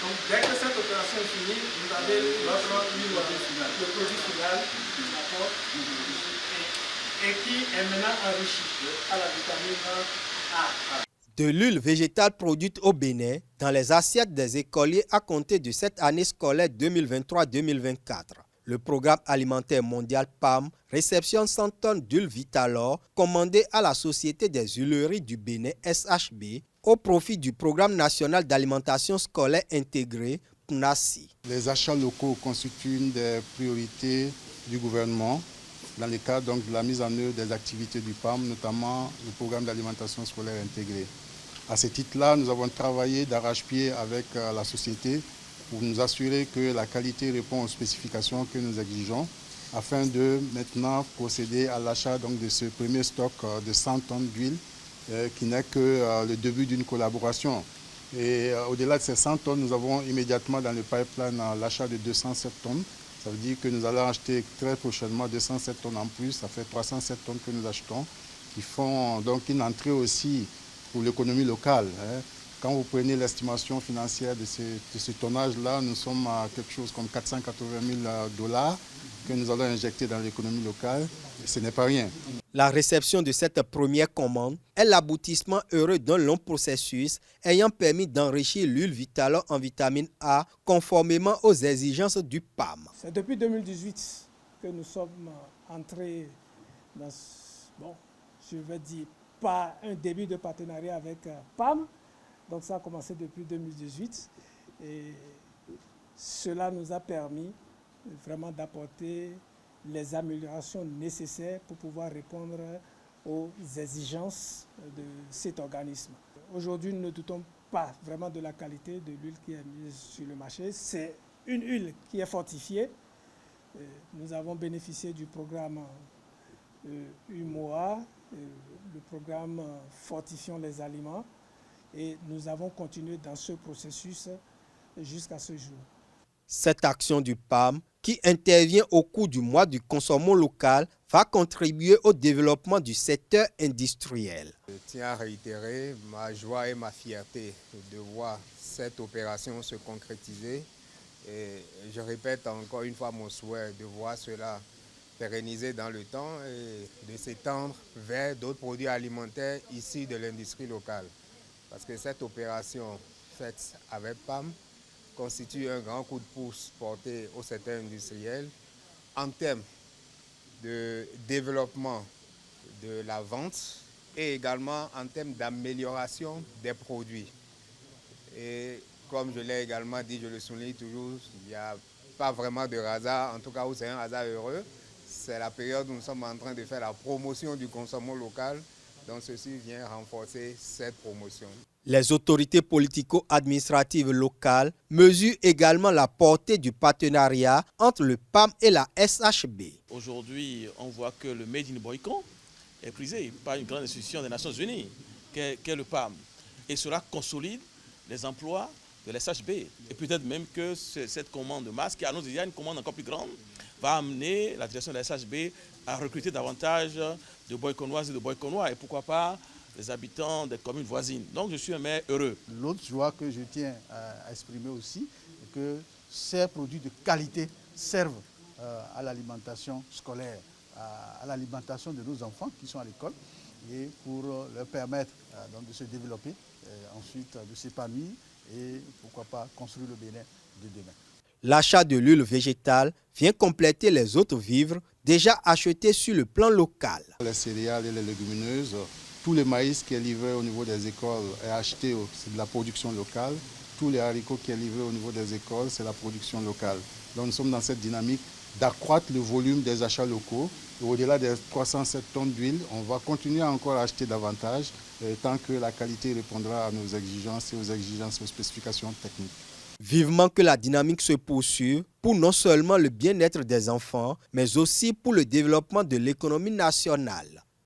Donc dès que cette opération est finie, vous avez votre huile final, le produit final, d'accord, et qui est maintenant enrichi à la vitamine A. De l'huile végétale produite au Bénin dans les assiettes des écoliers à compter de cette année scolaire 2023-2024. Le programme alimentaire mondial PAM réceptionne 100 tonnes d'huile Vitalor commandée à la Société des huileries du Bénin SHB au profit du programme national d'alimentation scolaire intégrée PNASI. Les achats locaux constituent une des priorités du gouvernement dans le cadre donc, de la mise en œuvre des activités du PAM, notamment le programme d'alimentation scolaire intégrée. À ce titre-là, nous avons travaillé d'arrache-pied avec la société pour nous assurer que la qualité répond aux spécifications que nous exigeons, afin de maintenant procéder à l'achat de ce premier stock de 100 tonnes d'huile, qui n'est que le début d'une collaboration. Et au-delà de ces 100 tonnes, nous avons immédiatement dans le pipeline l'achat de 207 tonnes. Ça veut dire que nous allons acheter très prochainement 207 tonnes en plus, ça fait 307 tonnes que nous achetons, qui font donc une entrée aussi pour l'économie locale. Quand vous prenez l'estimation financière de ce tonnage-là, nous sommes à quelque chose comme 480 000 $ que nous allons injecter dans l'économie locale. Et ce n'est pas rien. La réception de cette première commande est l'aboutissement heureux d'un long processus ayant permis d'enrichir l'huile Vitalor en vitamine A conformément aux exigences du PAM. C'est depuis 2018 que nous sommes entrés dans, je vais dire, pas un début de partenariat avec PAM. Donc ça a commencé depuis 2018 et cela nous a permis vraiment d'apporter les améliorations nécessaires pour pouvoir répondre aux exigences de cet organisme. Aujourd'hui, nous ne doutons pas vraiment de la qualité de l'huile qui est mise sur le marché. C'est une huile qui est fortifiée. Nous avons bénéficié du programme UMOA, le programme Fortifions les aliments, et nous avons continué dans ce processus jusqu'à ce jour. Cette action du PAM, qui intervient au cours du mois du consommation local, va contribuer au développement du secteur industriel. Je tiens à réitérer ma joie et ma fierté de voir cette opération se concrétiser. Et je répète encore une fois mon souhait de voir cela pérennisé dans le temps et de s'étendre vers d'autres produits alimentaires issus de l'industrie locale. Parce que cette opération faite avec PAM constitue un grand coup de pouce porté au secteur industriel en termes de développement de la vente et également en termes d'amélioration des produits. Et comme je l'ai également dit, je le souligne toujours, il n'y a pas vraiment de hasard, en tout cas où c'est un hasard heureux. C'est la période où nous sommes en train de faire la promotion du consommation local, donc ceci vient renforcer cette promotion. Les autorités politico-administratives locales mesurent également la portée du partenariat entre le PAM et la SHB. Aujourd'hui, on voit que le Made in Boycon est prisé par une grande institution des Nations Unies, qu'est le PAM. Et cela consolide les emplois de la SHB. Et peut-être même que cette commande de masse, qui annonce déjà une commande encore plus grande, va amener la direction de la SHB à recruter davantage de Boyconoises et de Boyconois. Et pourquoi pas les habitants des communes voisines. Donc je suis un maire heureux. L'autre joie que je tiens à exprimer aussi, c'est que ces produits de qualité servent à l'alimentation scolaire, à l'alimentation de nos enfants qui sont à l'école, et pour leur permettre donc de se développer, ensuite de s'épanouir et pourquoi pas construire le Bénin de demain. L'achat de l'huile végétale vient compléter les autres vivres déjà achetés sur le plan local. Les céréales et les légumineuses, tout le maïs qui est livré au niveau des écoles est acheté, c'est de la production locale. Tous les haricots qui est livré au niveau des écoles, c'est la production locale. Donc nous sommes dans cette dynamique d'accroître le volume des achats locaux. Au-delà des 307 tonnes d'huile, on va continuer à encore acheter davantage tant que la qualité répondra à nos exigences et aux exigences aux spécifications techniques. Vivement que la dynamique se poursuive pour non seulement le bien-être des enfants, mais aussi pour le développement de l'économie nationale.